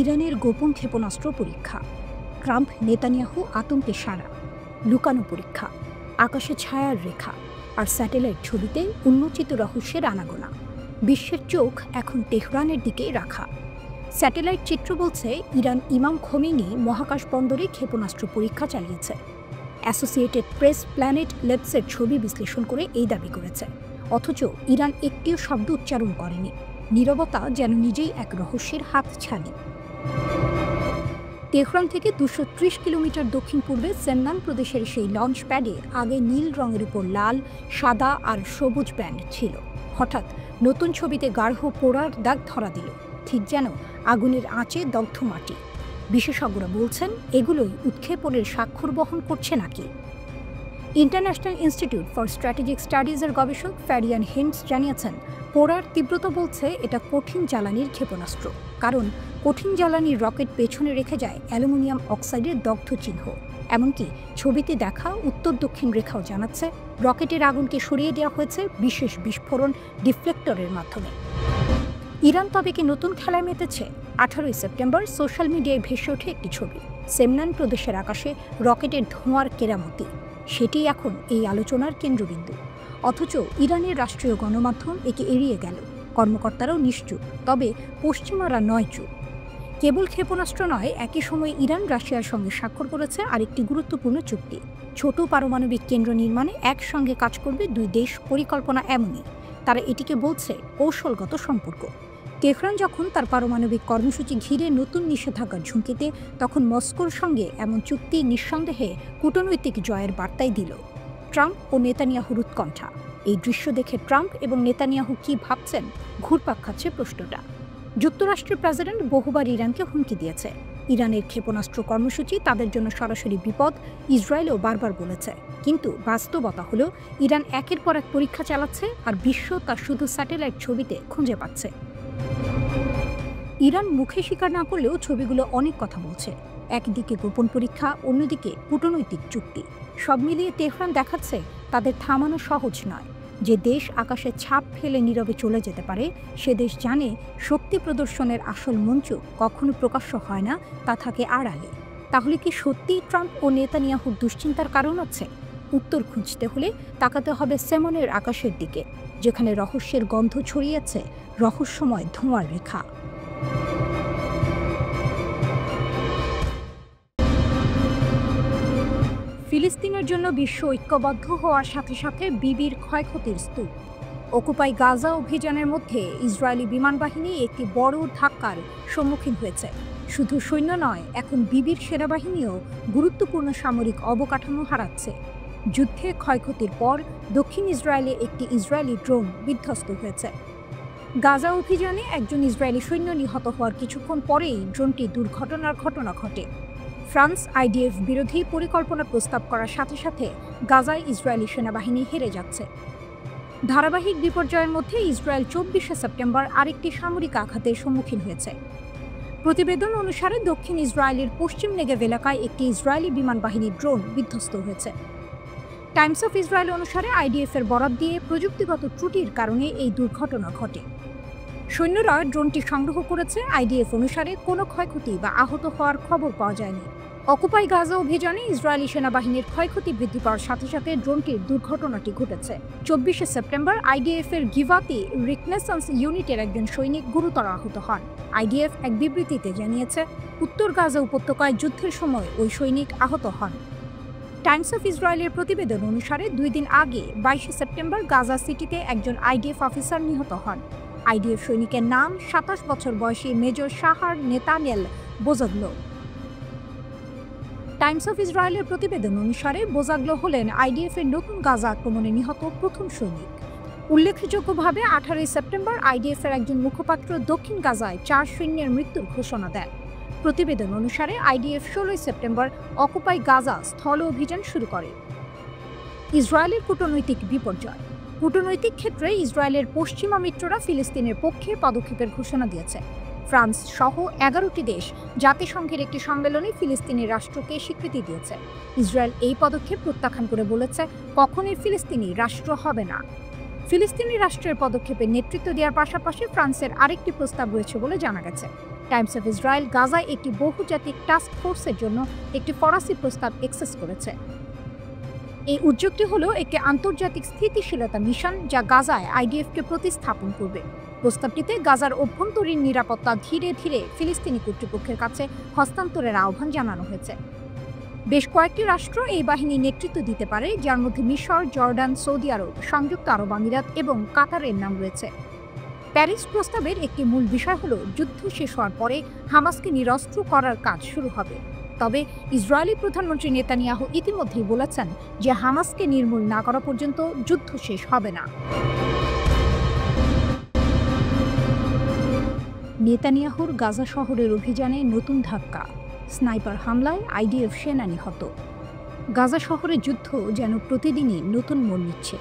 ইরানের গোপন ক্ষেপণাস্ত্র পরীক্ষা, ট্রাম্প নেতানিয়াহু আতঙ্কে সারা, লুকানো পরীক্ষা, আকাশে ছায়ার রেখা আর স্যাটেলাইট ছবিতে উন্মোচিত রহস্যের আনাগোনা। বিশ্বের চোখ এখন তেহরানের দিকেই রাখা। স্যাটেলাইট চিত্র বলছে ইরান ইমাম খোমেনি মহাকাশ বন্দরে ক্ষেপণাস্ত্র পরীক্ষা চালিয়েছে। অ্যাসোসিয়েটেড প্রেস প্ল্যানেট ল্যাবসের ছবি বিশ্লেষণ করে এই দাবি করেছে। অথচ ইরান একটিও শব্দ উচ্চারণ করেনি। নীরবতা যেন নিজেই এক রহস্যের হাতছানি। তেহরান থেকে 230 কিলোমিটার দক্ষিণ পূর্বে সেমনান প্রদেশের সেই লঞ্চ প্যাডে আগে নীল রঙের উপর লাল, সাদা আর সবুজ ব্যান্ড ছিল। হঠাৎ নতুন ছবিতে গাঢ় পোড়ার দাগ ধরা দিল, ঠিক যেন আগুনের আঁচে দগ্ধ মাটি। বিশেষজ্ঞরা বলছেন এগুলোই উৎক্ষেপণের স্বাক্ষর বহন করছে নাকি। ইন্টারন্যাশনাল ইনস্টিটিউট ফর স্ট্র্যাটেজিক স্টাডিজের গবেষক ফ্যারিয়ান হিন্টস জানিয়েছেন, পোড়ার তীব্রতা বলছে এটা কঠিন জ্বালানির ক্ষেপণাস্ত্র, কারণ কঠিন জ্বালানির রকেট পেছনে রেখে যায় অ্যালুমিনিয়াম অক্সাইডের দগ্ধ চিহ্ন। এমনকি ছবিতে দেখা উত্তর দক্ষিণ রেখাও জানাচ্ছে রকেটের আগুনকে সরিয়ে দেওয়া হয়েছে বিশেষ বিস্ফোরণ ডিফ্লেক্টরের মাধ্যমে। ইরান তবে কি নতুন খেলায় মেতেছে? 18 সেপ্টেম্বর সোশ্যাল মিডিয়ায় ভেসে ওঠে একটি ছবি, সেমনান প্রদেশের আকাশে রকেটের ধোঁয়ার কেরামতি। সেটি এখন এই আলোচনার কেন্দ্রবিন্দু। অথচ ইরানের রাষ্ট্রীয় গণমাধ্যম একে এড়িয়ে গেল। কর্মকর্তারাও নিশ্চুপ, তবে পশ্চিমারা নয় চুপ। কেবল ক্ষেপণাস্ত্র নয়, একই সময়ে ইরান রাশিয়ার সঙ্গে স্বাক্ষর করেছে আরেকটি গুরুত্বপূর্ণ চুক্তি। ছোট পারমাণবিক কেন্দ্র নির্মাণে একসঙ্গে কাজ করবে দুই দেশ। পরিকল্পনা এমনই, তারা এটিকে বলছে কৌশলগত সম্পর্ক। তেহরান যখন তার পারমাণবিক কর্মসূচি ঘিরে নতুন নিষেধাজ্ঞার ঝুঁকিতে, তখন মস্কোর সঙ্গে এমন চুক্তি নিঃসন্দেহে কূটনৈতিক জয়ের বার্তাই দিল। ট্রাম্প ও নেতানিয়াহুর উৎকণ্ঠা। এই দৃশ্য দেখে ট্রাম্প এবং নেতানিয়াহু কি ভাবছেন, ঘুরপাক খাচ্ছে প্রশ্নটা। যুক্তরাষ্ট্রের প্রেসিডেন্ট বহুবার ইরানকে হুমকি দিয়েছে। ইরানের ক্ষেপণাস্ত্র কর্মসূচি তাদের জন্য সরাসরি বিপদ, ইসরায়েলও বারবার বলেছে। কিন্তু বাস্তবতা হলো ইরান একের পর এক পরীক্ষা চালাচ্ছে, আর বিশ্ব তা শুধু স্যাটেলাইট ছবিতে খুঁজে পাচ্ছে। ইরান মুখে স্বীকার না করলেও ছবিগুলো অনেক কথা বলছে। একদিকে গোপন পরীক্ষা, অন্যদিকে কূটনৈতিক চুক্তি। সব মিলিয়ে তেহরান দেখাচ্ছে তাদের থামানো সহজ নয়। যে দেশ আকাশে ছাপ ফেলে নীরবে চলে যেতে পারে, সে দেশ জানে শক্তি প্রদর্শনের আসল মঞ্চ কখনো প্রকাশ্য হয় না, তা থাকে আড়ালে। তাহলে কি সত্যিই ট্রাম্প ও নেতানিয়াহুর দুশ্চিন্তার কারণ আছে? উত্তর খুঁজতে হলে তাকাতে হবে সেমনের আকাশের দিকে, যেখানে রহস্যের গন্ধ ছড়িয়েছে, রহস্যময় ধোঁয়ার রেখা। ফিলিস্তিনের জন্য বিশ্ব ঐক্যবদ্ধ হওয়ার সাথে সাথে বিবির ক্ষয়ক্ষতির স্তূপ। অকুপাই গাজা অভিযানের মধ্যে ইসরায়েলি বিমান বাহিনী একটি বড় ধাক্কার সম্মুখীন হয়েছে। শুধু সৈন্য নয়, এখন বিবির সেনাবাহিনীও গুরুত্বপূর্ণ সামরিক অবকাঠামো হারাচ্ছে। যুদ্ধে ক্ষয়ক্ষতির পর দক্ষিণ ইসরায়েলে একটি ইসরায়েলি ড্রোন বিধ্বস্ত হয়েছে। গাজা অভিযানে একজন ইসরায়েলি সৈন্য নিহত হওয়ার কিছুক্ষণ পরেই ড্রোনটি দুর্ঘটনার ঘটনা ঘটে। ফ্রান্স আইডিএফ বিরোধী পরিকল্পনা প্রস্তাব করার সাথে সাথে গাজায় ইসরায়েলি সেনাবাহিনী হেরে যাচ্ছে। ধারাবাহিক বিপর্যয়ের মধ্যে ইসরায়েল 24 সেপ্টেম্বর আরেকটি সামরিক আঘাতের সম্মুখীন হয়েছে। প্রতিবেদন অনুসারে দক্ষিণ ইসরায়েলের পশ্চিম নেগেভ এলাকায় একটি ইসরায়েলি বিমান বাহিনীর ড্রোন বিধ্বস্ত হয়েছে। টাইমস অফ ইসরায়েল অনুসারে আইডিএফের বরাত দিয়ে প্রযুক্তিগত ত্রুটির কারণে এই দুর্ঘটনা ঘটে। সৈন্যরা ড্রোনটি সংগ্রহ করেছে। আইডিএফ অনুসারে কোনো ক্ষয়ক্ষতি বা আহত হওয়ার খবর পাওয়া যায়নি। অকুপাই গাজা অভিযানে ইসরায়েলি সেনাবাহিনীর ক্ষয়ক্ষতি বৃদ্ধি পাওয়ার সাথে সাথে ড্রোনটির দুর্ঘটনাটি ঘটেছে। 24 সেপ্টেম্বর আইডিএফের গিভাতি রিকনেসান্স ইউনিটের একজন সৈনিক গুরুতর আহত হন। আইডিএফ এক বিবৃতিতে জানিয়েছে, উত্তর গাজা উপত্যকায় যুদ্ধের সময় ওই সৈনিক আহত হন। টাইমস অফ ইসরায়েলের প্রতিবেদন অনুসারে 2 দিন আগে 22 সেপ্টেম্বর গাজা সিটিতে একজন আইডিএফ অফিসার নিহত হন। আইডিএফ সৈনিকের নাম 27 বছর বয়সী মেজর শাহার নেতানেল বোজাগলো। টাইমস অফ ইসরায়েলের প্রতিবেদন অনুসারে বোজাগলো হলেন আইডিএফের নতুন গাজা আক্রমণে নিহত প্রথম সৈনিক। উল্লেখযোগ্যভাবে 18 সেপ্টেম্বর আইডিএফের একজন মুখপাত্র দক্ষিণ গাজায় 4 সৈন্যের মৃত্যুর ঘোষণা দেন। প্রতিবেদন অনুসারে আইডিএফ 16 সেপ্টেম্বর অকুপাই গাজা স্থল অভিযান শুরু করে। ইসরায়েলের কূটনৈতিক বিপর্যয়। কূটনৈতিক ক্ষেত্রে ইসরায়েলের পশ্চিমা মিত্ররা ফিলিস্তিনের পক্ষে পদক্ষেপের ঘোষণা দিয়েছে। ফ্রান্স সহ 11টি দেশ জাতিসংঘের একটি সম্মেলনে ফিলিস্তিনি রাষ্ট্রকে স্বীকৃতি দিয়েছে। ইসরায়েল এই পদক্ষেপ প্রত্যাখ্যান করে বলেছে, কখনোই ফিলিস্তিনি রাষ্ট্র হবে না। ফিলিস্তিনি রাষ্ট্রের পদক্ষেপে নেতৃত্ব দেওয়ার পাশাপাশি ফ্রান্সের আরেকটি প্রস্তাব রয়েছে বলে জানা গেছে। টাইমস অফ ইসরায়েল গাজায় একটি বহুজাতিক টাস্ক ফোর্সের জন্য একটি ফরাসি প্রস্তাব অ্যাক্সেস করেছে। এই উদ্যোগটি হলো একটি আন্তর্জাতিক স্থিতিশীলতা মিশন যা গাজায় আইডিএফকে প্রতিস্থাপন করবে। প্রস্তাবটিতে গাজার অভ্যন্তরীণ নিরাপত্তা ধীরে ধীরে ফিলিস্তিনি কর্তৃপক্ষের কাছে হস্তান্তরের আহ্বান জানানো হয়েছে। বেশ কয়েকটি রাষ্ট্র এই বাহিনী নেতৃত্ব দিতে পারে, যার মধ্যে মিশর, জর্ডান, সৌদি আরব, সংযুক্ত আরব আমিরাত এবং কাতারের নাম রয়েছে। প্যারিস প্রস্তাবের একটি মূল বিষয় হলো যুদ্ধ শেষ হওয়ার পরে হামাসকে নিরস্ত্র করার কাজ শুরু হবে। তবে ইসরায়েলি প্রধানমন্ত্রী নেতানিয়াহু ইতিমধ্যেই বলেছেন যে হামাসকে নির্মূল না করা পর্যন্ত যুদ্ধ শেষ হবে না। নেতানিয়াহুর গাজা শহরের অভিযানে নতুন ধাক্কা, স্নাইপার হামলায় আইডিএফ সেনা নিহত। গাজা শহরের যুদ্ধ যেন প্রতিদিনই নতুন মোড় নিচ্ছে।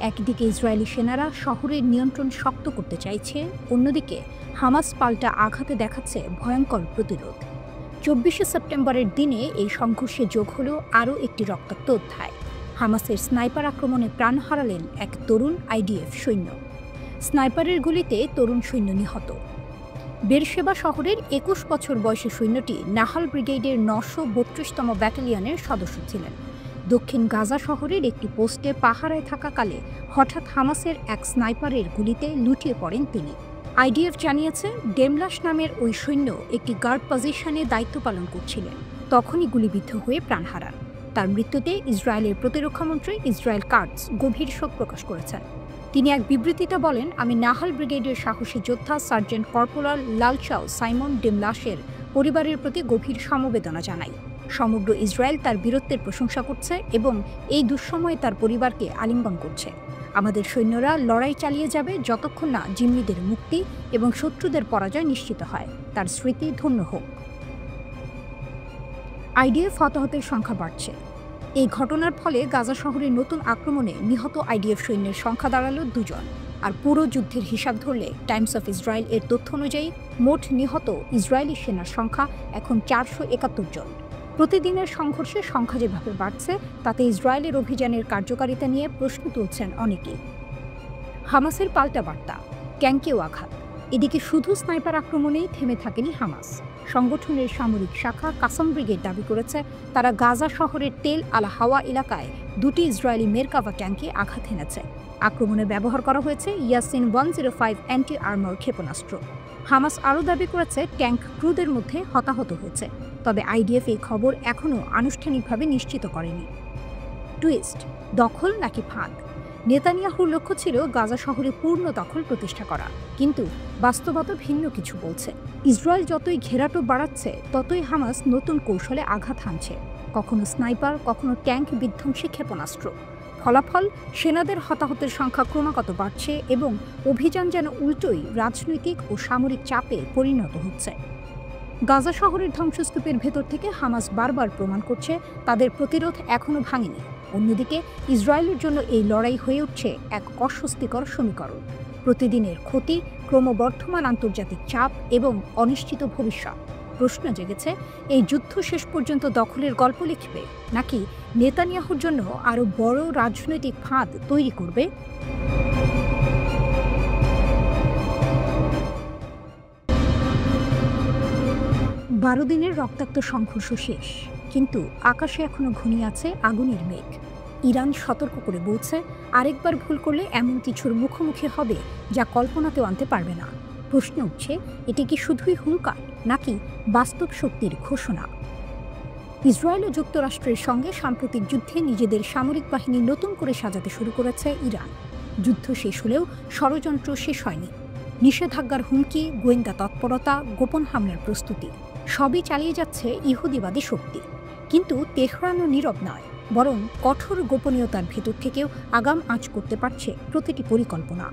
একদিকে ইসরায়েলি সেনারা শহরের নিয়ন্ত্রণ শক্ত করতে চাইছে, অন্যদিকে হামাস পাল্টা আঘাতে দেখাচ্ছে ভয়ঙ্কর প্রতিরোধ। 24শে সেপ্টেম্বরের দিনে এই সংঘর্ষে যোগ হলো আরও একটি রক্তাক্ত অধ্যায়। হামাসের স্নাইপার আক্রমণে প্রাণ হারালেন এক তরুণ আইডিএফ সৈন্য। স্নাইপারের গুলিতে তরুণ সৈন্য নিহত। বেরশেবা শহরের 21 বছর বয়সী সৈন্যটি নাহাল ব্রিগেডের 932তম ব্যাটালিয়নের সদস্য ছিলেন। দক্ষিণ গাজা শহরের একটি পোস্টে পাহারায় থাকাকালে হঠাৎ হামাসের এক স্নাইপারের গুলিতে লুটিয়ে পড়েন তিনি। আইডিএফ জানিয়েছে ডেমলাশ নামের ওই সৈন্য একটি গার্ড পজিশনে দায়িত্ব পালন করছিলেন, তখনই গুলিবিদ্ধ হয়ে প্রাণ হারান। তার মৃত্যুতে ইসরায়েলের প্রতিরক্ষামন্ত্রী ইসরায়েল কাটজ গভীর শোক প্রকাশ করেছেন। তিনি এক বিবৃতিতে বলেন, আমি নাহাল ব্রিগেডের সাহসী যোদ্ধা সার্জেন্ট কর্পোরাল লালচাও সাইমন ডেমলাশের পরিবারের প্রতি গভীর সমবেদনা জানাই। সমগ্র ইসরায়েল তার বীরত্বের প্রশংসা করছে এবং এই দুঃসময়ে তার পরিবারকে আলিঙ্গন করছে। আমাদের সৈন্যরা লড়াই চালিয়ে যাবে যতক্ষণ না জিম্মিদের মুক্তি এবং শত্রুদের পরাজয় নিশ্চিত হয়। তার স্মৃতি ধন্য হোক। আইডিএফ হতাহতের সংখ্যা বাড়ছে। এই ঘটনার ফলে গাজা শহরের নতুন আক্রমণে নিহত আইডিএফ সৈন্যের সংখ্যা দাঁড়ালো 2 জন। আর পুরো যুদ্ধের হিসাব ধরলে টাইমস অফ ইসরায়েল এর তথ্য অনুযায়ী মোট নিহত ইসরায়েলি সেনার সংখ্যা এখন 471 জন। প্রতিদিনের সংঘর্ষের সংখ্যা যেভাবে বাড়ছে তাতে ইসরায়েলের অভিযানের কার্যকারিতা নিয়ে প্রশ্ন তুলছেন অনেকেই। হামাসের পাল্টা বার্তা, ট্যাঙ্কেও আঘাত। এদিকে শুধু স্নাইপার আক্রমণেই থেমে থাকেনি হামাস। সংগঠনের সামরিক শাখা কাসাম ব্রিগেড দাবি করেছে তারা গাজা শহরের তেল আল হাওয়া এলাকায় 2টি ইসরায়েলি মেরকাভা ট্যাঙ্কে আঘাত হেনেছে। আক্রমণে ব্যবহার করা হয়েছে ইয়াসিন 105 অ্যান্টি আর্মার ক্ষেপণাস্ত্র। হামাস আরও দাবি করেছে ট্যাঙ্ক ক্রুদের মধ্যে হতাহত হয়েছে, তবে আইডিএফ এই খবর এখনও আনুষ্ঠানিকভাবে নিশ্চিত করেনি। টুইস্ট, দখল নাকি ফাঁদ? নেতানিয়াহুর লক্ষ্য ছিল গাজা শহরে পূর্ণ দখল প্রতিষ্ঠা করা, কিন্তু বাস্তবতা ভিন্ন কিছু বলছে। ইসরায়েল যতই ঘেরাটো বাড়াচ্ছে ততই হামাস নতুন কৌশলে আঘাত হানছে, কখনো স্নাইপার, কখনো ট্যাঙ্ক বিধ্বংসী ক্ষেপণাস্ত্র। ফলাফল, সেনাদের হতাহতের সংখ্যা ক্রমাগত বাড়ছে এবং অভিযান যেন উল্টোই রাজনৈতিক ও সামরিক চাপে পরিণত হচ্ছে। গাজা শহরের ধ্বংসস্তূপের ভেতর থেকে হামাস বারবার প্রমাণ করছে তাদের প্রতিরোধ এখনও ভাঙেনি। অন্যদিকে ইসরায়েলের জন্য এই লড়াই হয়ে উঠছে এক অস্বস্তিকর সমীকরণ। প্রতিদিনের ক্ষতি, ক্রমবর্ধমান আন্তর্জাতিক চাপ এবং অনিশ্চিত ভবিষ্যৎ। প্রশ্ন জেগেছে, এই যুদ্ধ শেষ পর্যন্ত দখলের গল্প লিখবে নাকি নেতানিয়াহুর জন্য আরও বড় রাজনৈতিক ফাঁদ তৈরি করবে? 12 দিনের রক্তাক্ত সংঘর্ষ শেষ, কিন্তু আকাশে এখনো ঘনিয়ে আছে আগুনের মেঘ। ইরান সতর্ক করে বলছে, আরেকবার ভুল করলে এমন কিছুর মুখোমুখি হবে যা কল্পনাতেও আনতে পারবে না। প্রশ্ন উঠছে, এটি কি শুধুই হুঙ্কার নাকি বাস্তব শক্তির ঘোষণা? ইসরায়েল ও যুক্তরাষ্ট্রের সঙ্গে সাম্প্রতিক যুদ্ধে নিজেদের সামরিক বাহিনী নতুন করে সাজাতে শুরু করেছে ইরান। যুদ্ধ শেষ হলেও ষড়যন্ত্র শেষ হয়নি। নিষেধাজ্ঞার হুমকি, গোয়েন্দা তৎপরতা, গোপন হামলার প্রস্তুতি সবই চালিয়ে যাচ্ছে ইহুদিবাদী শক্তি। কিন্তু তেহরানও নীরব নয়, বরং কঠোর গোপনীয়তার ভেতর থেকেও আগাম আঁচ করতে পারছে প্রতিটি পরিকল্পনা।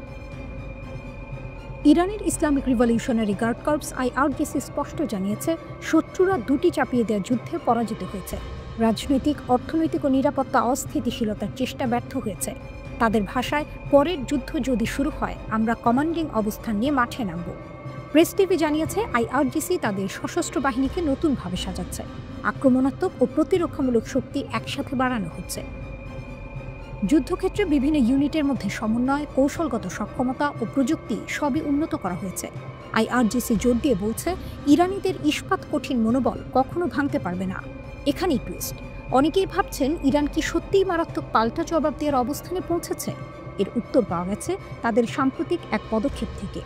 ইরানের Islamic Revolutionary Guard Corps IRGC স্পষ্ট জানিয়েছে, শত্রুরা 2টি চাপিয়ে দেওয়া যুদ্ধে পরাজিত হয়েছে। রাজনৈতিক, অর্থনৈতিক ও নিরাপত্তা অস্থিতিশীলতার চেষ্টা ব্যর্থ হয়েছে। তাদের ভাষায়, পরের যুদ্ধ যদি শুরু হয় আমরা কমান্ডিং অবস্থান নিয়ে মাঠে নামব। প্রেস টিভি জানিয়েছে, IRGC তাদের সশস্ত্র বাহিনীকে নতুনভাবে সাজাচ্ছে। আক্রমণাত্মক ও প্রতিরক্ষামূলক শক্তি একসাথে বাড়ানো হচ্ছে। যুদ্ধক্ষেত্রে বিভিন্ন ইউনিটের মধ্যে সমন্বয়, কৌশলগত সক্ষমতা ও প্রযুক্তি সবই উন্নত করা হয়েছে। আইআরজিসি জোর দিয়ে বলছে, ইরানিদের ইস্পাত কঠিন মনোবল কখনো ভাঙতে পারবে না। এখানেই টুইস্ট। অনেকেই ভাবছেন ইরান কি সত্যিই মারাত্মক পাল্টা জবাব দেওয়ার অবস্থানে পৌঁছেছে। এর উত্তর পাওয়া গেছে তাদের সাম্প্রতিক এক পদক্ষেপ থেকে।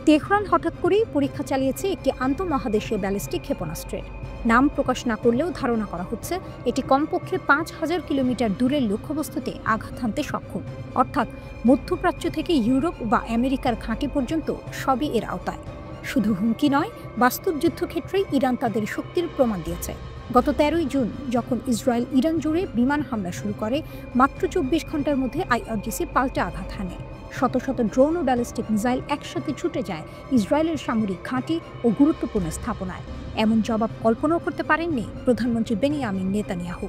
তেহরান হঠাৎ করেই পরীক্ষা চালিয়েছে একটি আন্তঃমহাদেশীয় ব্যালিস্টিক ক্ষেপণাস্ত্রের। নাম প্রকাশ না করলেও ধারণা করা হচ্ছে এটি কমপক্ষে ৫,০০০ কিলোমিটার দূরের লক্ষ্যবস্তুতে আঘাত হানতে সক্ষম। অর্থাৎ মধ্যপ্রাচ্য থেকে ইউরোপ বা আমেরিকার ঘাঁটি পর্যন্ত সবই এর আওতায়। শুধু হুমকি নয়, বাস্তব যুদ্ধক্ষেত্রেই ইরান তাদের শক্তির প্রমাণ দিয়েছে। গত ১৩ই জুন যখন ইসরায়েল ইরান জুড়ে বিমান হামলা শুরু করে, মাত্র ২৪ ঘন্টার মধ্যে আইআরজিসি পাল্টা আঘাত হানে। শত শত ড্রোন ও ব্যালিস্টিক মিসাইল একসাথে ছুটে যায় ইসরায়েলের সামরিক ঘাঁটি ও গুরুত্বপূর্ণ স্থাপনায়। এমন জবাব কল্পনাও করতে পারেননি প্রধানমন্ত্রী বেনিয়ামিন নেতানিয়াহু।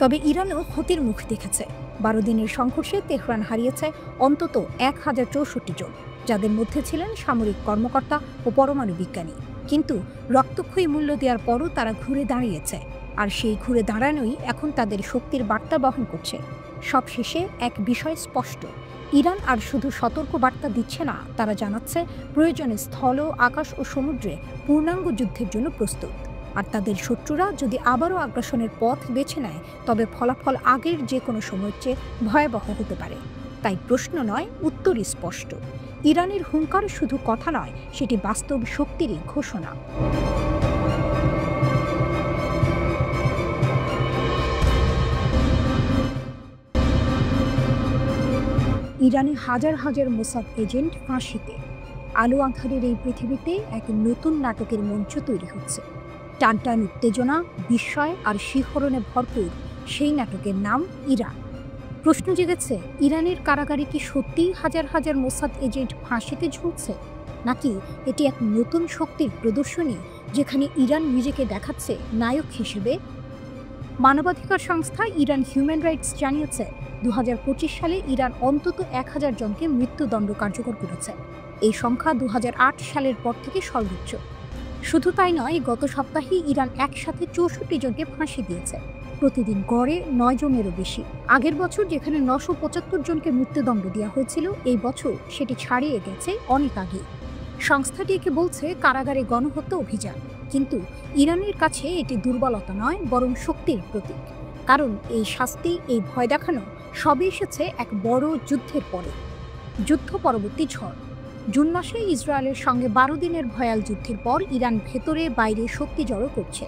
তবে ইরানও ক্ষতির মুখ দেখেছে। ১২ দিনের সংঘর্ষে তেহরান হারিয়েছে অন্তত ১,০৬৪ জন, যাদের মধ্যে ছিলেন সামরিক কর্মকর্তা ও পরমাণু বিজ্ঞানী। কিন্তু রক্তক্ষয়ী মূল্য দেওয়ার পরও তারা ঘুরে দাঁড়িয়েছে, আর সেই ঘুরে দাঁড়ানোই এখন তাদের শক্তির বার্তা বহন করছে। সবশেষে এক বিষয় স্পষ্ট, ইরান আর শুধু সতর্ক বার্তা দিচ্ছে না, তারা জানাচ্ছে প্রয়োজনে স্থল, আকাশ ও সমুদ্রে পূর্ণাঙ্গ যুদ্ধের জন্য প্রস্তুত। আর তাদের শত্রুরা যদি আবারও আগ্রাসনের পথ বেছে নেয়, তবে ফলাফল আগের যে কোনো সময়ের চেয়ে ভয়াবহ হতে পারে। তাই প্রশ্ন নয়, উত্তরই স্পষ্ট। ইরানের হুঙ্কার শুধু কথা নয়, সেটি বাস্তব শক্তিরই ঘোষণা। ইরানে হাজার হাজার মোসাদ এজেন্ট ফাঁসিতে। আলো আঁধারের এই পৃথিবীতে এক নতুন নাটকের মঞ্চ তৈরি হচ্ছে। টানটান উত্তেজনা, বিস্ময় আর শিহরণে ভরপুর সেই নাটকের নাম ইরান। প্রশ্ন জেগেছে, ইরানের কারাগারে কি সত্যিই হাজার হাজার মোসাদ এজেন্ট ফাঁসিতে ঝুলছে, নাকি এটি এক নতুন শক্তির প্রদর্শনী যেখানে ইরান নিজেকে দেখাচ্ছে নায়ক হিসেবে? মানবাধিকার সংস্থা ইরান হিউম্যান রাইটস জানিয়েছে, ২০২৫ সালে ইরান অন্তত ১,০০০ জনকে মৃত্যুদণ্ড কার্যকর করেছে। এই সংখ্যা ২০০৮ সালের পর থেকে সর্বোচ্চ। শুধু তাই নয়, গত সপ্তাহে ইরান একসাথে ৬৪ জনকে ফাঁসি দিয়েছে, প্রতিদিন গড়ে ৯ জনেরও বেশি। আগের বছর যেখানে ৯৭৫ জনকে মৃত্যুদণ্ড দেওয়া হয়েছিল, এই বছর সেটি ছাড়িয়ে গেছে অনেক আগে। সংস্থাটি একে বলছে কারাগারে গণহত্যা অভিযান। কিন্তু ইরানের কাছে এটি দুর্বলতা নয়, বরং শক্তির প্রতীক। কারণ এই শাস্তি, এই ভয় দেখানো সবই এসেছে এক বড় যুদ্ধের পরে। যুদ্ধ পরবর্তী ঝড়। জুন মাসে ইসরায়েলের সঙ্গে ১২ দিনের ভয়াল যুদ্ধের পর ইরান ভেতরে বাইরে শক্তি জড়ো করছে।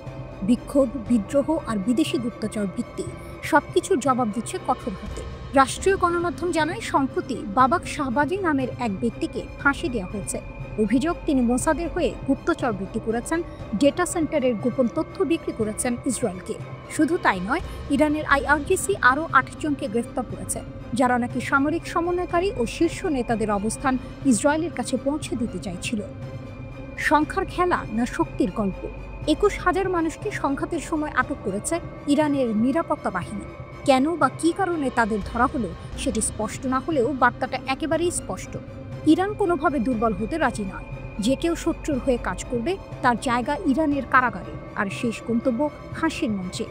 বিক্ষোভ, বিদ্রোহ আর বিদেশি গুপ্তচর ভিত্তি সবকিছুর জবাব দিচ্ছে কঠোর হাতে। রাষ্ট্রীয় গণমাধ্যম জানায়, সম্প্রতি বাবাক শাহবাজি নামের এক ব্যক্তিকে ফাঁসি দেওয়া হয়েছে। অভিযোগ, তিনি মোসাদের হয়ে গুপ্তচর বৃত্তি করেছেন, ডেটা সেন্টারের গোপন তথ্য বিক্রি করেছেন ইসরায়েলকে। শুধু তাই নয়, ইরানের আইআরজিসি আরও ৮ জনকে গ্রেফতার করেছে, যারা নাকি সামরিক সমন্বয়কারী ও শীর্ষ নেতাদের অবস্থান ইসরায়েলের কাছে পৌঁছে দিতে চাইছিল। সংখ্যার খেলা না শক্তির গল্প? ২১,০০০ মানুষকে সংঘাতের সময় আটক করেছে ইরানের নিরাপত্তা বাহিনী। কেন বা কী কারণে তাদের ধরা হলো সেটি স্পষ্ট না হলেও বার্তাটা একেবারেই স্পষ্ট। ইরান কোনোভাবে দুর্বল হতে রাজি নয়। যে কেউ শত্রুর হয়ে কাজ করবে, তার জায়গা ইরানের কারাগারে, আর শেষ গন্তব্য ফাঁসির মঞ্চে।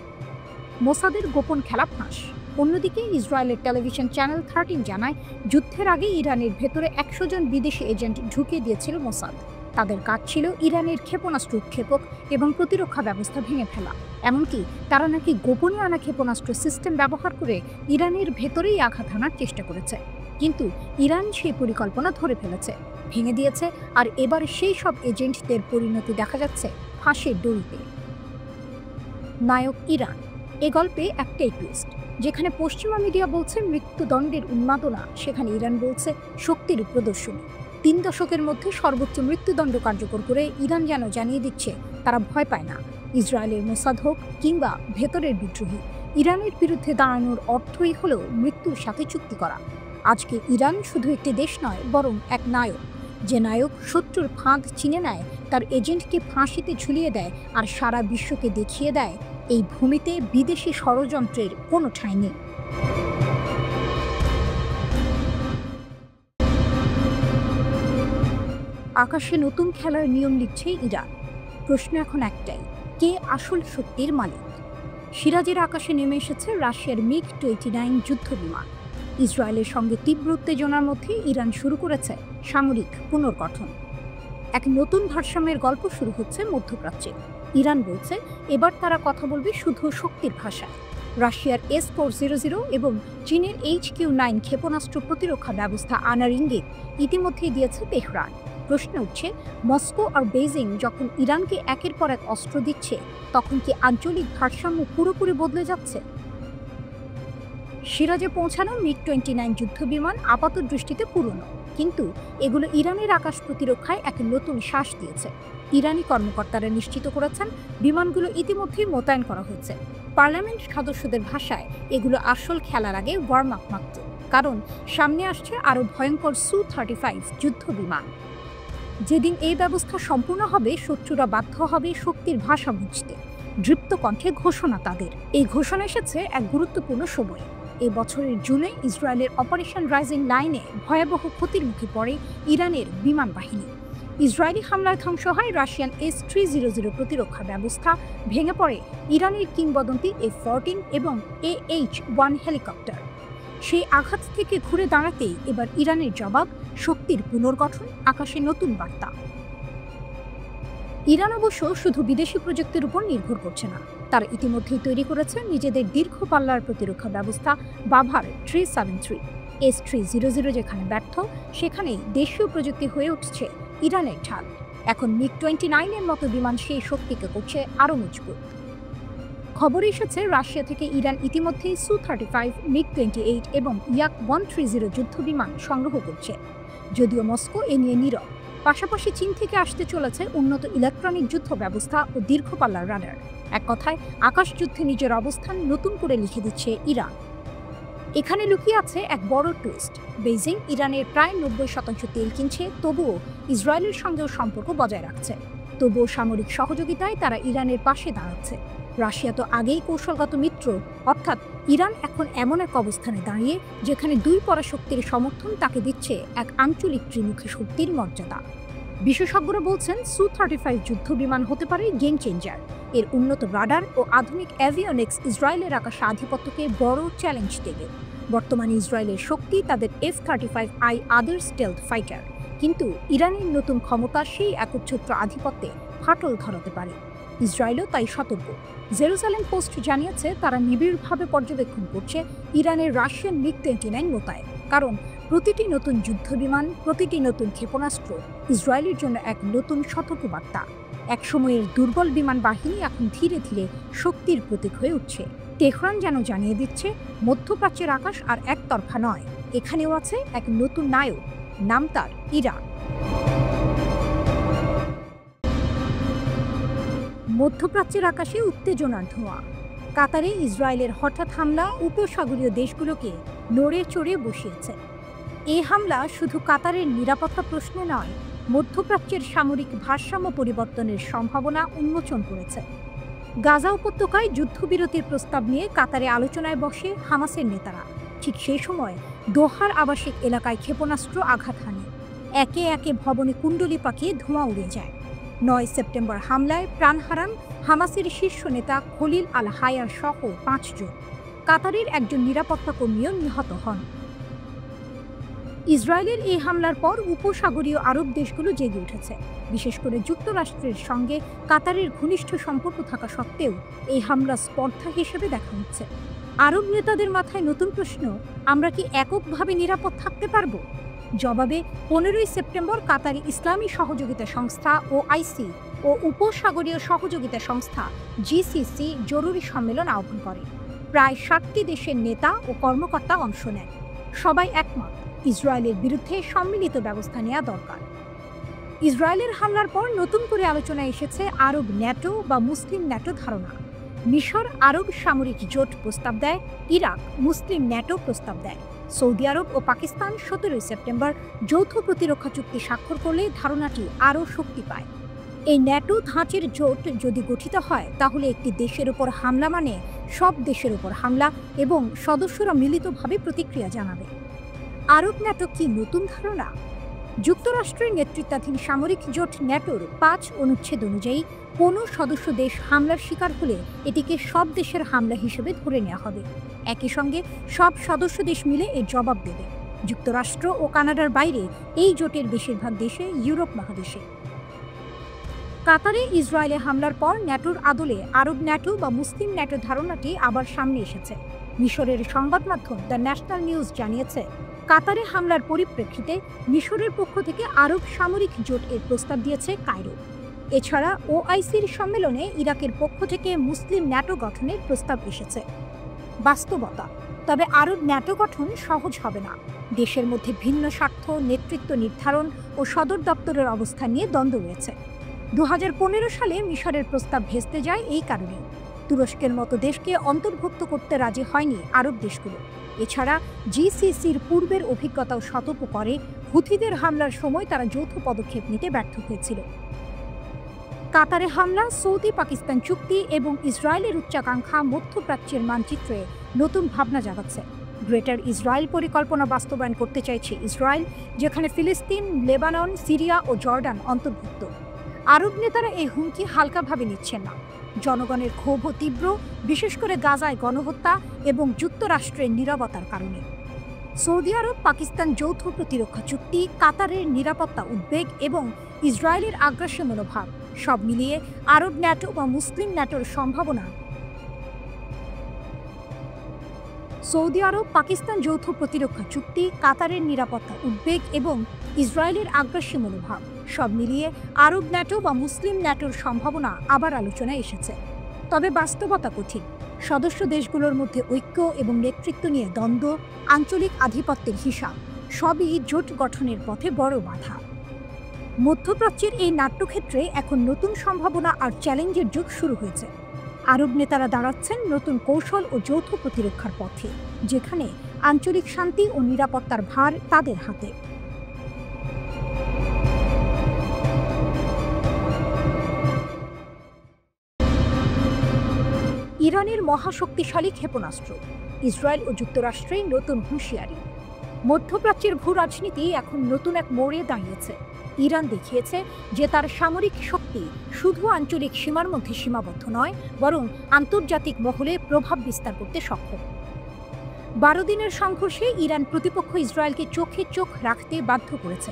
মোসাদের গোপন খেলা ফাঁস। অন্যদিকে ইসরায়েলের টেলিভিশন চ্যানেল 13 জানায়, যুদ্ধের আগে ইরানের ভেতরে ১০০ জন বিদেশি এজেন্ট ঢুকিয়ে দিয়েছিল মোসাদ। তাদের কাজ ছিল ইরানের ক্ষেপণাস্ত্র উৎক্ষেপক এবং প্রতিরক্ষা ব্যবস্থা ভেঙে ফেলা। এমনকি তারা নাকি গোপনে আনা ক্ষেপণাস্ত্র সিস্টেম ব্যবহার করে ইরানের ভেতরেই আঘাত হানার চেষ্টা করেছে। কিন্তু ইরান সেই পরিকল্পনা ধরে ফেলেছে, ভেঙে দিয়েছে, আর এবার সেই সব এজেন্টদের পরিণতি দেখা যাচ্ছে ফাঁসির দড়িতে। নায়ক ইরান। এ গল্পে একটাই টুইস্ট। যেখানে পশ্চিমা মিডিয়া বলছে মৃত্যুদণ্ডের উন্মাদনা, সেখানে ইরান বলছে শক্তির প্রদর্শনী। ৩ দশকের মধ্যে সর্বোচ্চ মৃত্যুদণ্ড কার্যকর করে ইরান যেন জানিয়ে দিচ্ছে তারা ভয় পায় না। ইসরায়েলের মোসাদ হোক কিংবা ভেতরের বিদ্রোহী, ইরানের বিরুদ্ধে দাঁড়ানোর অর্থই হল মৃত্যুর সাথে চুক্তি করা। আজকে ইরান শুধু একটি দেশ নয়, বরং এক নায়ক। যে নায়ক শত্রুর ফাঁদ চিনে নেয়, তার এজেন্টকে ফাঁসিতে ঝুলিয়ে দেয়, আর সারা বিশ্বকে দেখিয়ে দেয় এই ভূমিতে বিদেশি ষড়যন্ত্রের কোনো ঠাঁই নেই। আকাশে নতুন খেলার নিয়ম লিখছে ইরান। প্রশ্ন এখন একটাই, কে আসল শক্তির মালিক? সিরাজের আকাশে নেমে এসেছে রাশিয়ার MiG-29 যুদ্ধ বিমান। ইসরায়েলের সঙ্গে তীব্র উত্তেজনার মধ্যে ইরান শুরু করেছে সামরিক পুনর্গঠন। এক নতুন ভারসাম্যের গল্প শুরু হচ্ছে মধ্যপ্রাচ্যে। ইরান বলছে এবার তারা কথা বলবে শুধু শক্তির ভাষায়। রাশিয়ার S-400 এবং চীনের HQ-9 ক্ষেপণাস্ত্র প্রতিরক্ষা ব্যবস্থা আনার ইঙ্গিত ইতিমধ্যেই দিয়েছে তেহরান। প্রশ্ন উঠছে, মস্কো আর বেইজিং যখন ইরানকে একের পর এক অস্ত্র দিচ্ছে, তখন কি আঞ্চলিক ভারসাম্য পুরোপুরি বদলে যাচ্ছে? সিরাজে পৌঁছানো MiG-29 যুদ্ধবিমান আপাত দৃষ্টিতে পুরনো, কিন্তু এগুলো ইরানের আকাশ প্রতিরক্ষায় এক নতুন শ্বাস দিয়েছে। ইরানি কর্মকর্তারা নিশ্চিত করেছেন বিমানগুলো ইতিমধ্যেই মোতায়েন করা হয়েছে। পার্লামেন্ট সদস্যদের ভাষায় এগুলো আসল খেলার আগে ওয়ার্ম আপ মাত্র, কারণ সামনে আসছে আরও ভয়ঙ্কর Su-35 যুদ্ধ বিমান। যেদিন এই ব্যবস্থা সম্পূর্ণ হবে, শত্রুরা বাধ্য হবে শক্তির ভাষা বুঝতে। দৃপ্ত কণ্ঠে ঘোষণা তাদের। এই ঘোষণা এসেছে এক গুরুত্বপূর্ণ সময়ে। এই বছরের জুনে ইসরায়েলের অপারেশন রাইজিং লাইনে ভয়াবহ ক্ষতির মুখে পড়ে ইরানের বিমান বাহিনী। ইসরায়েলি হামলায় ধ্বংস হয় রাশিয়ান S-300 প্রতিরক্ষা ব্যবস্থা, ভেঙে পড়ে ইরানের কিংবদন্তি F-14 এবং AH-1 হেলিকপ্টার। সেই আঘাত থেকে ঘুরে দাঁড়াতেই এবার ইরানের জবাব, শক্তির পুনর্গঠন, আকাশে নতুন বার্তা। ইরান অবশ্য শুধু বিদেশি প্রযুক্তির উপর নির্ভর করছে না। তারা ইতিমধ্যেই তৈরি করেছে নিজেদের দীর্ঘ পাল্লার প্রতিরক্ষা ব্যবস্থা বাভার 373। S-300 যেখানে ব্যর্থ, সেখানেই দেশীয় প্রযুক্তি হয়ে উঠছে ইরানের ঢাল। এখন MiG-29 এর মতো বিমান সেই শক্তিকে করছে আরও মজবুত। খবর এসেছে রাশিয়া থেকে ইরান ইতিমধ্যেই Su-35, MiG-28 এবং Yak-130 যুদ্ধ বিমান সংগ্রহ করছে। যদিও মস্কো এ নিয়ে নীরব। পাশাপাশি চীন থেকে আসতে চলেছে উন্নত ইলেকট্রনিক যুদ্ধ ব্যবস্থা ও দীর্ঘপাল্লার রাডার। এক কথায় আকাশ যুদ্ধে নিজের অবস্থান নতুন করে লিখে দিচ্ছে ইরান। এখানে লুকিয়ে আছে এক বড় টুইস্ট। বেইজিং ইরানের প্রায় 90% তেল কিনছে, তবুও ইসরায়েলের সঙ্গেও সম্পর্ক বজায় রাখছে। তবুও সামরিক সহযোগিতায় তারা ইরানের পাশে দাঁড়াচ্ছে। রাশিয়া তো আগেই কৌশলগত মিত্র, অর্থাৎ ইরান এখন এমন এক অবস্থানে দাঁড়িয়ে যেখানে দুই পরাশক্তির সমর্থন তাকে দিচ্ছে এক আঞ্চলিক ত্রিমুখী শক্তির মর্যাদা। বিশেষজ্ঞরা বলছেন Su-35 যুদ্ধ বিমান হতে পারে গেম চেঞ্জার। এর উন্নত রাডার ও আধুনিক অ্যাভিওনিক্স ইসরায়েলের আকাশে আধিপত্যকে বড় চ্যালেঞ্জ দেবে। বর্তমানে ইসরায়েলের শক্তি তাদের F-35I আদার স্টেলথ ফাইটার, কিন্তু ইরানের নতুন ক্ষমতা সেই একচ্ছত্র আধিপত্যে ফাটল ধরাতে পারে। ইসরায়েলও তাই সতর্ক। জেরুজালেম পোস্ট জানিয়েছে তারা নিবিড়ভাবে পর্যবেক্ষণ করছে ইরানের রাশিয়ান MiG-29 মোতায়েন, কারণ প্রতিটি নতুন যুদ্ধবিমান, প্রতিটি নতুন ক্ষেপণাস্ত্র ইসরায়েলের জন্য এক নতুন সতর্কবার্তা। এক সময়ের দুর্বল বিমান বাহিনী এখন ধীরে ধীরে শক্তির প্রতীক হয়ে উঠছে। তেহরান যেন জানিয়ে দিচ্ছে মধ্যপ্রাচ্যের আকাশ আর একতরফা নয়, এখানেও আছে এক নতুন নায়ক, নাম তার ইরান। মধ্যপ্রাচ্যের আকাশে উত্তেজনার ধোঁয়া। কাতারে ইসরায়েলের হঠাৎ হামলা উপসাগরীয় দেশগুলোকে নড়ে চড়ে বসিয়েছে। এই হামলা শুধু কাতারের নিরাপত্তা প্রশ্নে নয়, মধ্যপ্রাচ্যের সামরিক ভারসাম্য পরিবর্তনের সম্ভাবনা উন্মোচন করেছে। গাজা উপত্যকায় যুদ্ধবিরতির প্রস্তাব নিয়ে কাতারে আলোচনায় বসে হামাসের নেতারা। ঠিক সেই সময় দোহার আবাসিক এলাকায় ক্ষেপণাস্ত্র আঘাত হানে। একে একে ভবনে কুণ্ডলি পাকিয়ে ধোঁয়া উড়ে যায়। 9 সেপ্টেম্বর হামলায় প্রাণ হারান হামাসের শীর্ষ নেতা খলিল আল হায়ার সহ 5 জন। কাতারের একজন নিরাপত্তা কর্মীও নিহত হন। ইসরায়েলের এই হামলার পর উপসাগরীয় আরব দেশগুলো জেগে উঠেছে। বিশেষ করে যুক্তরাষ্ট্রের সঙ্গে কাতারের ঘনিষ্ঠ সম্পর্ক থাকা সত্ত্বেও এই হামলা স্পর্ধা হিসেবে দেখা হচ্ছে। আরব নেতাদের মাথায় নতুন প্রশ্ন, আমরা কি এককভাবে নিরাপদ থাকতে পারবো? জবাবে 15 সেপ্টেম্বর কাতারি ইসলামী সহযোগিতা সংস্থা OIC ও উপসাগরীয় সহযোগিতা সংস্থা GCC জরুরি সম্মেলন আহ্বান করে। প্রায় 60টি দেশের নেতা ও কর্মকর্তা অংশ নেন। সবাই একমত, ইসরায়েলের বিরুদ্ধে সম্মিলিত ব্যবস্থা নেওয়া দরকার। ইসরায়েলের হামলার পর নতুন করে আলোচনায় এসেছে আরব ন্যাটো বা মুসলিম ন্যাটো ধারণা। মিশর আরব সামরিক জোট প্রস্তাব দেয়, ইরাক মুসলিম ন্যাটো প্রস্তাব দেয়। সৌদি আরব ও পাকিস্তান 17 সেপ্টেম্বর যৌথ প্রতিরক্ষা চুক্তি স্বাক্ষর করলে ধারণাটি আরও শক্তি পায়। এই ন্যাটো ধাঁচের জোট যদি গঠিত হয়, তাহলে একটি দেশের উপর হামলা মানে সব দেশের উপর হামলা এবং সদস্যরা মিলিতভাবে প্রতিক্রিয়া জানাবে। আরব ন্যাটো কি নতুন ধারণা? যুক্তরাষ্ট্রের নেতৃত্বাধীন সামরিক জোট ন্যাটোর ৫ অনুচ্ছেদ অনুযায়ী কোনো সদস্য দেশ হামলার শিকার হলে এটিকে সব দেশের হামলা হিসেবে ধরে নেওয়া হবে। একই সঙ্গে সব সদস্য দেশ মিলে এর জবাব দেবে। যুক্তরাষ্ট্র ও কানাডার বাইরে এই জোটের বেশিরভাগ দেশে ইউরোপ মহাদেশে। কাতারে ইসরায়েলে হামলার পর ন্যাটোর আদলে আরব ন্যাটো বা মুসলিম ন্যাটো ধারণাটি আবার সামনে এসেছে। মিশরের সংবাদ মাধ্যম দ্য ন্যাশনাল নিউজ জানিয়েছে, কাতারে হামলার পরিপ্রেক্ষিতে মিশরের পক্ষ থেকে আরব সামরিক জোট এর প্রস্তাব দিয়েছে কায়রো। এছাড়া ওআইসির সম্মেলনে ইরাকের পক্ষ থেকে মুসলিম ন্যাটো গঠনের প্রস্তাব এসেছে। বাস্তবতা, তবে আরব ন্যাটো গঠন সহজ হবে না। দেশের মধ্যে ভিন্ন স্বার্থ, নেতৃত্ব নির্ধারণ ও সদর দপ্তরের অবস্থান নিয়ে দ্বন্দ্ব রয়েছে। ২০১৫ সালে মিশরের প্রস্তাব ভেস্তে যায় এই কারণে। তুরস্কের মতো দেশকে অন্তর্ভুক্ত করতে রাজি হয়নি আরব দেশগুলো। এছাড়া জিসিসির পূর্বের অভিজ্ঞতাও সতর্ক করে, হুথিদের হামলার সময় তারা যৌথ পদক্ষেপ নিতে ব্যর্থ হয়েছিল। কাতারে হামলা, সৌদি পাকিস্তান চুক্তি এবং ইসরায়েলের উচ্চাকাঙ্ক্ষা মধ্যপ্রাচ্যের মানচিত্রে নতুন ভাবনা জাগাচ্ছে। গ্রেটার ইসরায়েল পরিকল্পনা বাস্তবায়ন করতে চাইছে ইসরায়েল, যেখানে ফিলিস্তিন, লেবানন, সিরিয়া ও জর্ডান অন্তর্ভুক্ত। আরব নেতারা এই হুমকি হালকাভাবে নিচ্ছেন না। জনগণের ক্ষোভও তীব্র, বিশেষ করে গাজায় গণহত্যা এবং যুক্তরাষ্ট্রের নীরবতার কারণে। সৌদি আরব পাকিস্তান যৌথ প্রতিরক্ষা চুক্তি, কাতারের নিরাপত্তা উদ্বেগ এবং ইসরায়েলের আগ্রাসী মনোভাব সব মিলিয়ে আরব ন্যাটো বা মুসলিম ন্যাটোর সম্ভাবনা। সৌদি আরব পাকিস্তান যৌথ প্রতিরক্ষা চুক্তি, কাতারের নিরাপত্তা উদ্বেগ এবং ইসরায়েলের আগ্রাসী মনোভাব সব মিলিয়ে আরব ন্যাটো বা মুসলিম ন্যাটোর সম্ভাবনা আবার আলোচনায় এসেছে। তবে বাস্তবতা কঠিন। সদস্য দেশগুলোর মধ্যে ঐক্য এবং নেতৃত্ব নিয়ে দ্বন্দ্ব, আঞ্চলিক আধিপত্যের হিসাব সবই জোট গঠনের পথে বড় বাধা। মধ্যপ্রাচ্যের এই নাট্যক্ষেত্রে এখন নতুন সম্ভাবনা আর চ্যালেঞ্জের যুগ শুরু হয়েছে। আরব নেতারা দাঁড়াচ্ছেন নতুন কৌশল ও যৌথ প্রতিরক্ষার পথে, যেখানে আঞ্চলিক শান্তি ও নিরাপত্তার ভার তাদের হাতে। ইরানের মহাশক্তিশালী ক্ষেপণাস্ত্র, ইসরায়েল ও যুক্তরাষ্ট্রের নতুন হুঁশিয়ারি। মধ্যপ্রাচ্যের ভূ রাজনীতি এখন নতুন এক মোড়ে দাঁড়িয়েছে। ইরান দেখিয়েছে যে তার সামরিক শক্তি শুধু আঞ্চলিক সীমার মধ্যে সীমাবদ্ধ নয়, বরং আন্তর্জাতিক মহলে প্রভাব বিস্তার করতে সক্ষম। ১২ দিনের সংঘর্ষে ইরান প্রতিপক্ষ ইসরায়েলকে চোখে চোখ রাখতে বাধ্য করেছে।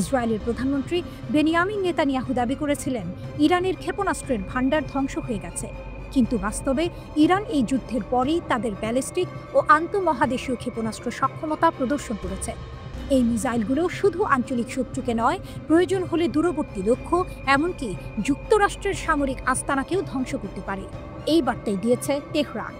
ইসরায়েলের প্রধানমন্ত্রী বেনিয়ামিন নেতানিয়াহু দাবি করেছিলেন ইরানের ক্ষেপণাস্ত্রের ভাণ্ডার ধ্বংস হয়ে গেছে, কিন্তু বাস্তবে ইরান এই যুদ্ধের পরই তাদের ব্যালিস্টিক ও আন্তঃমহাদেশীয় ক্ষেপণাস্ত্র সক্ষমতা প্রদর্শন করেছে। এই মিসাইলগুলো শুধু আঞ্চলিক শত্রুকে নয়, প্রয়োজন হলে দূরবর্তী লক্ষ্য, এমনকি যুক্তরাষ্ট্রের সামরিক আস্তানাকেও ধ্বংস করতে পারে। এই বার্তাই দিয়েছে তেহরান।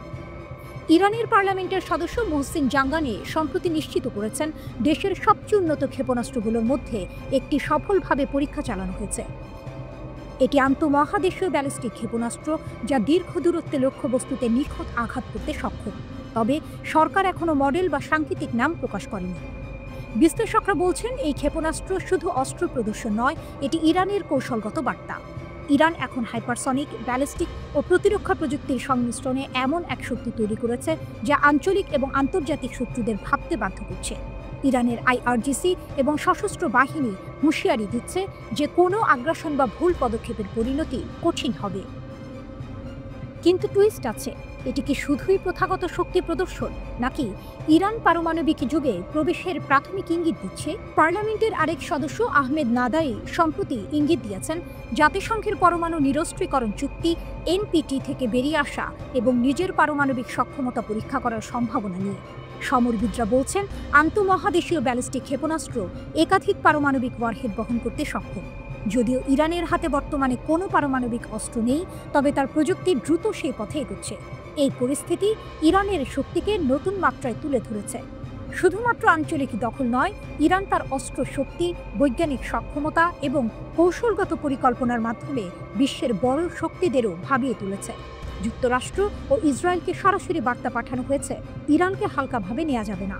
ইরানের পার্লামেন্টের সদস্য মোহসিন জাঙ্গানি সম্প্রতি নিশ্চিত করেছেন দেশের সবচেয়ে উন্নত ক্ষেপণাস্ত্রগুলোর মধ্যে একটি সফলভাবে পরীক্ষা চালানো হয়েছে। এটি আন্তঃমহাদেশীয় ব্যালিস্টিক ক্ষেপণাস্ত্র, যা দীর্ঘ দূরত্বে লক্ষ্যবস্তুতে নিখুঁত আঘাত করতে সক্ষম। তবে সরকার এখনও মডেল বা সাংকেতিক নাম প্রকাশ করেনি। বিশ্লেষকরা বলছেন এই ক্ষেপণাস্ত্র শুধু অস্ত্র প্রদর্শন নয়, এটি ইরানের কৌশলগত বার্তা। ইরান এখন হাইপারসনিক, ব্যালিস্টিক ও প্রতিরক্ষা প্রযুক্তির সংমিশ্রণে এমন এক শক্তি তৈরি করেছে যা আঞ্চলিক এবং আন্তর্জাতিক শত্রুদের ভাবতে বাধ্য করছে। ইরানের আইআরজিসি এবং সশস্ত্র বাহিনী হুঁশিয়ারি দিচ্ছে যে কোনো আগ্রাসন বা ভুল পদক্ষেপের পরিণতি কঠিন হবে। কিন্তু টুইস্ট আছে, এটি কি শুধুই প্রথাগত শক্তি প্রদর্শন, নাকি ইরান পারমাণবিক যুগে প্রবেশের প্রাথমিক ইঙ্গিত দিচ্ছে? পার্লামেন্টের আরেক সদস্য আহমেদ নাদাই সম্প্রতি ইঙ্গিত দিয়েছেন জাতিসংঘের পরমাণু নিরস্ত্রীকরণ চুক্তি এনপিটি থেকে বেরিয়ে আসা এবং নিজের পারমাণবিক সক্ষমতা পরীক্ষা করার সম্ভাবনা নিয়ে। সমরবিদরা বলছেন আন্তঃমহাদেশীয় ব্যালিস্টিক ক্ষেপণাস্ত্র একাধিক পারমাণবিক ওয়ারহেড বহন করতে সক্ষম। যদিও ইরানের হাতে বর্তমানে কোনো পারমাণবিক অস্ত্র নেই, তবে তার প্রযুক্তি দ্রুত সেই পথে এগোচ্ছে। এই পরিস্থিতি ইরানের শক্তিকে নতুন মাত্রায় তুলে ধরেছে। শুধুমাত্র আঞ্চলিক দখল নয়, ইরান তার অস্ত্র শক্তি, বৈজ্ঞানিক সক্ষমতা এবং কৌশলগত পরিকল্পনার মাধ্যমে বিশ্বের বড় শক্তিদেরও ভাবিয়ে তুলেছে। যুক্তরাষ্ট্র ও ইসরায়েলকে সরাসরি বার্তা পাঠানো হয়েছে, ইরানকে হালকাভাবে নেওয়া যাবে না।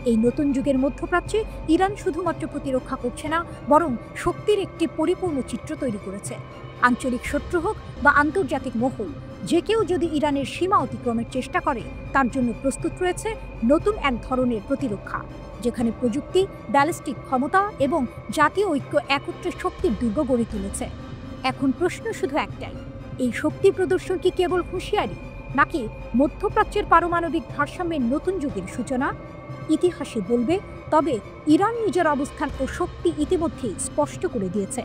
এই নতুন যুগের মধ্যপ্রাচ্যে ইরান শুধুমাত্র প্রতিরক্ষা করছে না, বরং শক্তির একটি পরিপূর্ণ চিত্র তৈরি করেছে। আঞ্চলিক শত্রু হোক বা আন্তর্জাতিক মহল, যে কেউ যদি ইরানের সীমা অতিক্রমের চেষ্টা করে, তার জন্য প্রস্তুত রয়েছে নতুন এক ধরনের প্রতিরক্ষা। যেখানে প্রযুক্তি, ব্যালিস্টিক ক্ষমতা এবং জাতীয় ঐক্য একত্রে শক্তির দুর্গ গড়ে তুলেছে। এখন প্রশ্ন শুধু একটাই, এই শক্তি প্রদর্শন কি কেবল হুঁশিয়ারি, নাকি মধ্যপ্রাচ্যের পারমাণবিক ভারসাম্যের নতুন যুগের সূচনা? ইতিহাসই বলবে। তবে ইরান নিজের অবস্থান ও শক্তি ইতিমধ্যেই স্পষ্ট করে দিয়েছে।